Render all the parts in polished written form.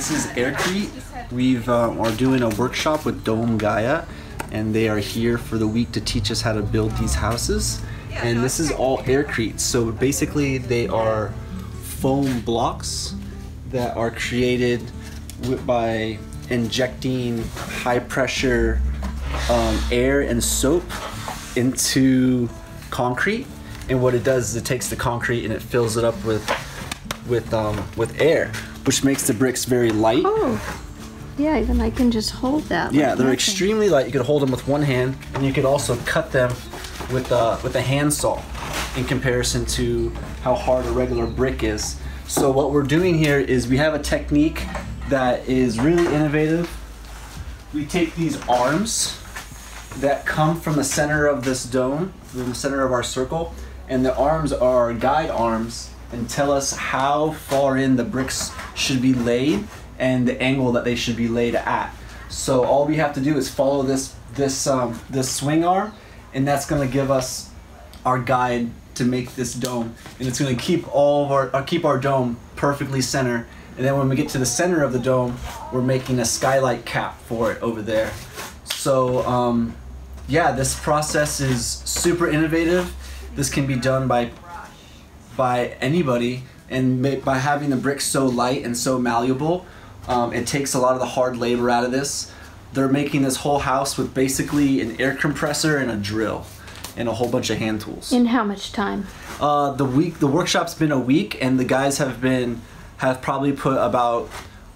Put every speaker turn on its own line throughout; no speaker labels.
this is Air-crete. We've are doing a workshop with Dome Gaia, and they are here for the week to teach us how to build these houses. And this is all Air-crete. So basically they are foam blocks that are created by injecting high pressure air and soap into concrete. And what it does is it takes the concrete and it fills it up with air, which makes the bricks very light.
Oh, yeah, even I can just hold that.
Yeah,
like
they're
nothing.
extremely light. You could hold them with one hand, and you could also cut them with a handsaw in comparison to how hard a regular brick is. So what we're doing here is we have a technique that is really innovative. We take these arms that come from the center of this dome, from the center of our circle, and the arms are guide arms and tell us how far in the bricks should be laid and the angle that they should be laid at. So all we have to do is follow this swing arm, and that's going to give us our guide to make this dome, and it's going to keep our dome perfectly centered. And then when we get to the center of the dome, we're making a skylight cap for it over there. So yeah, this process is super innovative. This can be done by anybody, and by having the bricks so light and so malleable, it takes a lot of the hard labor out of this. They're making this whole house with basically an air compressor and a drill and a whole bunch of hand tools.
In how much time?
The workshop's been a week, and the guys have probably put about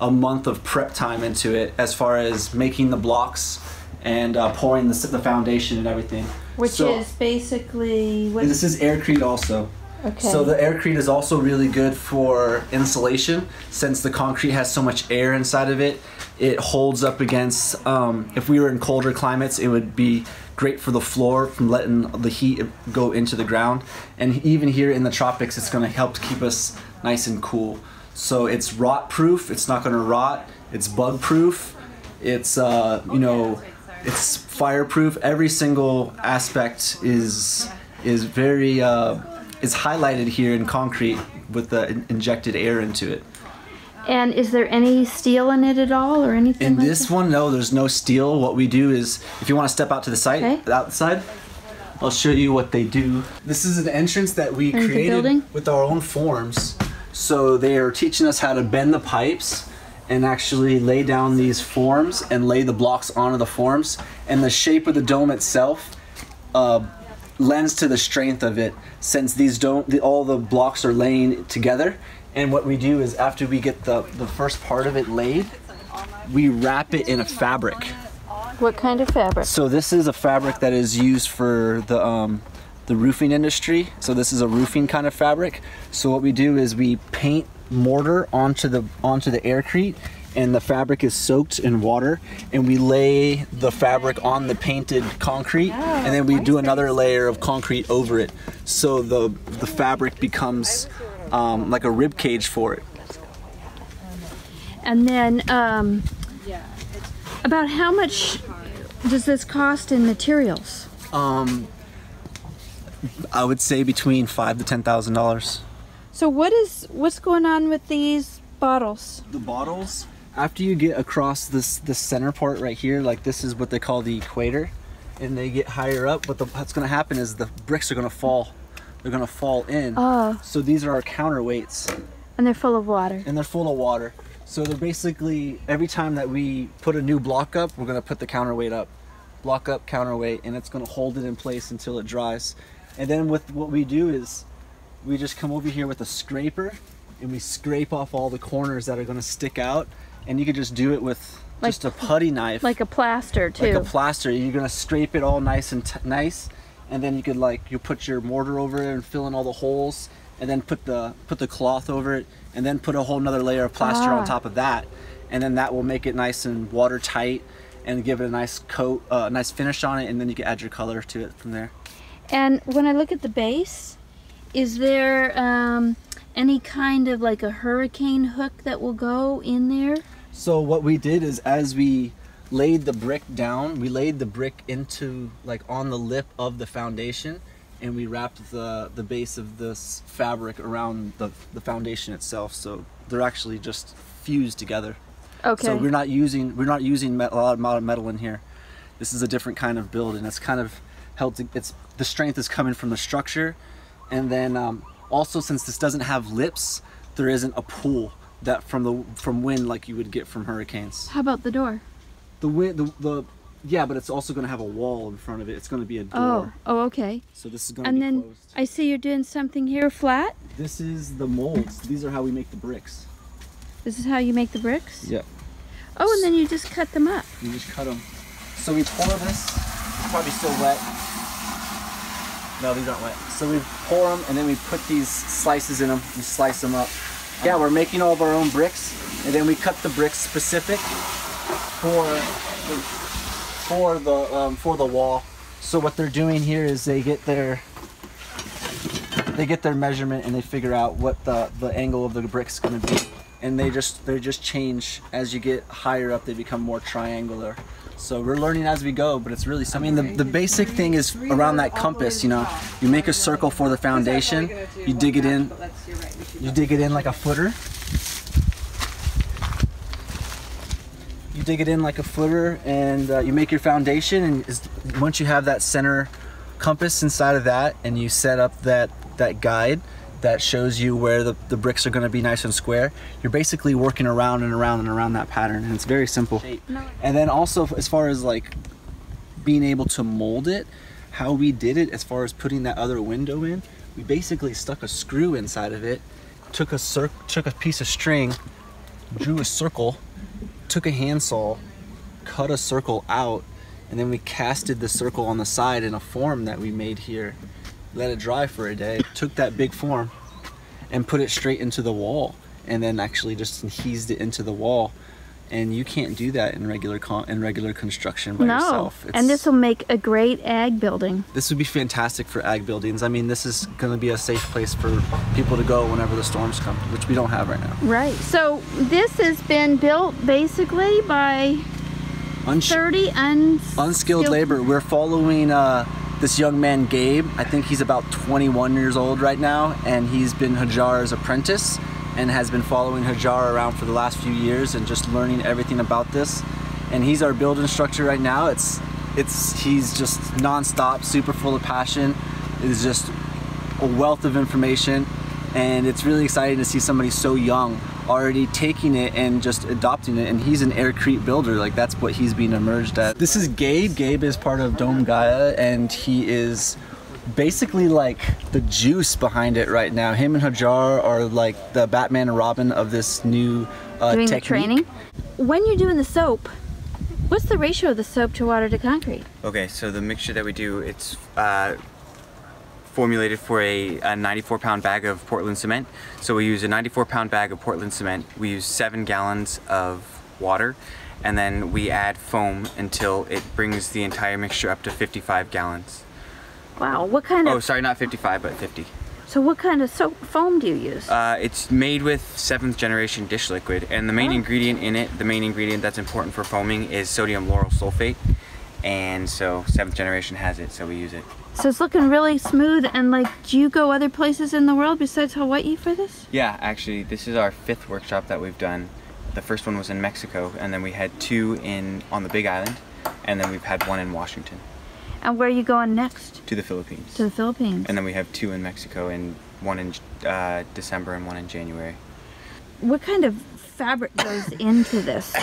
a month of prep time into it, as far as making the blocks and pouring the foundation and everything.
Which is basically what?
This is Air-crete also.
Okay.
So the Air-crete is also really good for insulation, since the concrete has so much air inside of it. It holds up against, if we were in colder climates, it would be great for the floor from letting the heat go into the ground. And even here in the tropics, it's going to help to keep us nice and cool. So it's rot proof, it's not going to rot, it's bug proof, it's you know, it's fireproof. Every single aspect is very is highlighted here in concrete with the injected air into it.
And is there any steel in it at all, or anything?
In
like
this
that?
one, no, there's no steel. What we do is, if you want to step out to the side,
Okay.
outside, I'll show you what they do. This is an entrance that we
Into the
created
building?
with our own forms. So they are teaching us how to bend the pipes and actually lay down these forms and lay the blocks onto the forms. And the shape of the dome itself lends to the strength of it, since these all the blocks are laying together. And what we do is, after we get the first part of it laid, we wrap it in a fabric.
What kind of fabric?
So this is a fabric that is used for the roofing industry. So this is a roofing kind of fabric. So what we do is we paint mortar onto the Air-crete, and the fabric is soaked in water, and we lay the fabric on the painted concrete, and then we do another layer of concrete over it. So the fabric becomes like a rib cage for it.
And then about how much does this cost in materials?
I would say between $5,000 to $10,000.
So what's going on with these bottles?
The bottles, after you get across this center part right here, like this is what they call the equator, and they get higher up, what's going to happen is the bricks are going to fall. They're going to fall in.
Oh.
So these are our counterweights.
And they're full of water.
And they're full of water. So they're basically, every time that we put a new block up, we're going to put the counterweight up. Block up, counterweight, and it's going to hold it in place until it dries. And then what we do is we just come over here with a scraper, and we scrape off all the corners that are going to stick out. And you could just do it with just a putty knife.
Like a plaster too.
Like a plaster. You're going to scrape it all nice and nice. And then you could you put your mortar over it and fill in all the holes, and then put the cloth over it, and then put a whole nother layer of plaster on top of that. And then that will make it nice and watertight and give it a nice coat, nice finish on it, and then you can add your color to it from there.
And when I look at the base, is there any kind of like a hurricane hook that will go in there?
So what we did is, as we laid the brick down, we laid the brick into on the lip of the foundation, and we wrapped the base of this fabric around the foundation itself, so they're actually just fused together.
Okay.
So we're not using a lot of metal in here. This is a different kind of build, and it's kind of held to, the strength is coming from the structure, and then also, since this doesn't have lips, there isn't a pull that from wind like you would get from hurricanes.
How about the door?
The wind, yeah, but it's also going to have a wall in front of it. It's going to be a door.
Oh, okay.
So this is going to be
then
closed.
I see you're doing something here flat.
This is the molds. These are how we make the bricks.
This is how you make the bricks?
Yep.
Oh, and then you just cut them up.
You just cut them. So we pour this. It's probably still wet. No, these aren't wet. So we pour them, and then we put these slices in them. We slice them up. Yeah, we're making all of our own bricks, and then we cut the bricks specific for the wall. So what they're doing here is they get their measurement, and they figure out what the angle of the brick's going to be, and they just change as you get higher up. They become more triangular. So we're learning as we go, but it's really something. I mean, the basic thing is around that compass. You know, you make a circle for the foundation. You dig it in. You dig it in like a footer. You dig it in like a footer, and you make your foundation. And once you have that center compass inside of that, and you set up that guide that shows you where the bricks are going to be nice and square, you're basically working around and around and around that pattern, and it's very simple. And then also, as far as like being able to mold it, how we did it as far as putting that other window in, we basically stuck a screw inside of it, took a piece of string, drew a circle, took a handsaw, cut a circle out, and then we casted the circle on the side in a form that we made here. Let it dry for a day, took that big form and put it straight into the wall, and then actually just adhesed it into the wall. And you can't do that in regular construction by yourself.
And this will make a great ag building.
This would be fantastic for ag buildings. I mean, this is going to be a safe place for people to go whenever the storms come, which we don't have right now.
Right. So this has been built basically by 30
unskilled labor. We're following this young man, Gabe. I think he's about 21 years old right now, and he's been Hajar's apprentice and has been following Hajar around for the last few years and just learning everything about this. And he's our build instructor right now. He's just non-stop, super full of passion. It's just a wealth of information, and it's really exciting to see somebody so young already taking it and just adopting it. And he's an air-crete builder. Like, that's what he's being emerged at. This is Gabe. Gabe is part of Dome Gaia, and he is basically like the juice behind it right now. Him and Hajar are like the Batman and Robin of this new
doing
technique.
The training. When you're doing the soap, what's the ratio of the soap to water to concrete?
Okay, so the mixture that we do, it's formulated for a 94-pound bag of Portland cement. So we use a 94-pound bag of Portland cement. We use 7 gallons of water, and then we add foam until it brings the entire mixture up to 55 gallons.
Wow, what kind of...
Oh, sorry, not 55, but 50.
So what kind of soap foam do you use?
It's made with 7th generation dish liquid, and the main ingredient in it, the main ingredient that's important for foaming, is sodium lauryl sulfate. And so 7th generation has it, so we use it.
So it's looking really smooth, and like, do you go other places in the world besides Hawaii for this?
Yeah, actually, this is our 5th workshop that we've done. The first one was in Mexico, and then we had 2 on the Big Island, and then we've had 1 in Washington.
And where are you going next?
To the Philippines.
To the Philippines.
And then we have 2 in Mexico, and 1 in December and 1 in January.
What kind of fabric goes into this?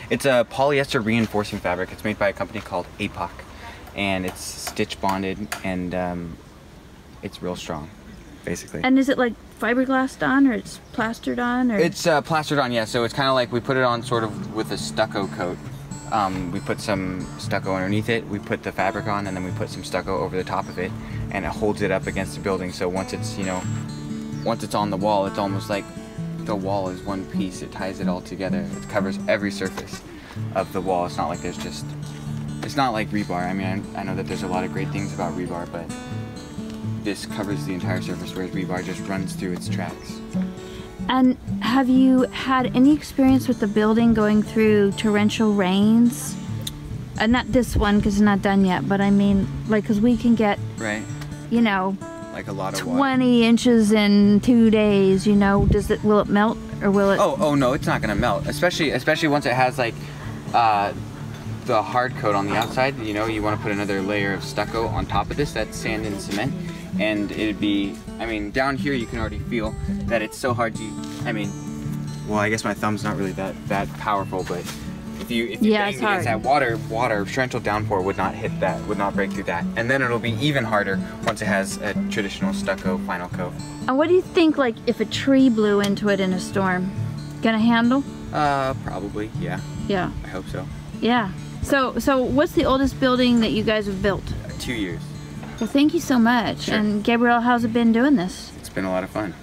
It's a polyester reinforcing fabric. It's made by a company called APOC, and it's stitch bonded, and it's real strong, basically.
And is it like fiberglassed on, or it's plastered on? Or?
It's plastered on, yeah. So it's kind of like we put it on sort of with a stucco coat. We put some stucco underneath it, we put the fabric on, and then we put some stucco over the top of it, and it holds it up against the building. So once it's, once it's on the wall, it's almost like the wall is one piece. It ties it all together. It covers every surface of the wall. It's not like it's not like rebar. I mean, I know that there's a lot of great things about rebar, but this covers the entire surface, whereas rebar just runs through its tracks.
And have you had any experience with the building going through torrential rains? Not this one, because it's not done yet, but I mean, like, because we can get,
right,
like
like a lot of water.
20 inches in 2 days, you know, will it melt or will it?
Oh no, it's not gonna melt. Especially once it has like the hard coat on the outside. You know, you want to put another layer of stucco on top of this. That's sand and cement, and it'd be. I mean, down here you can already feel that it's so hard to. I mean, well, I guess my thumb's not really that powerful, but if you bang it against that water, torrential downpour would not hit that, would not break through that, and then it'll be even harder once it has a traditional stucco final coat.
And what do you think, like, if a tree blew into it in a storm? Gonna handle?
Probably, yeah.
Yeah.
I hope so.
Yeah. So what's the oldest building that you guys have built?
2 years.
Well, thank you so much.
Sure.
And Gabriel, how's it been doing this?
It's been a lot of fun.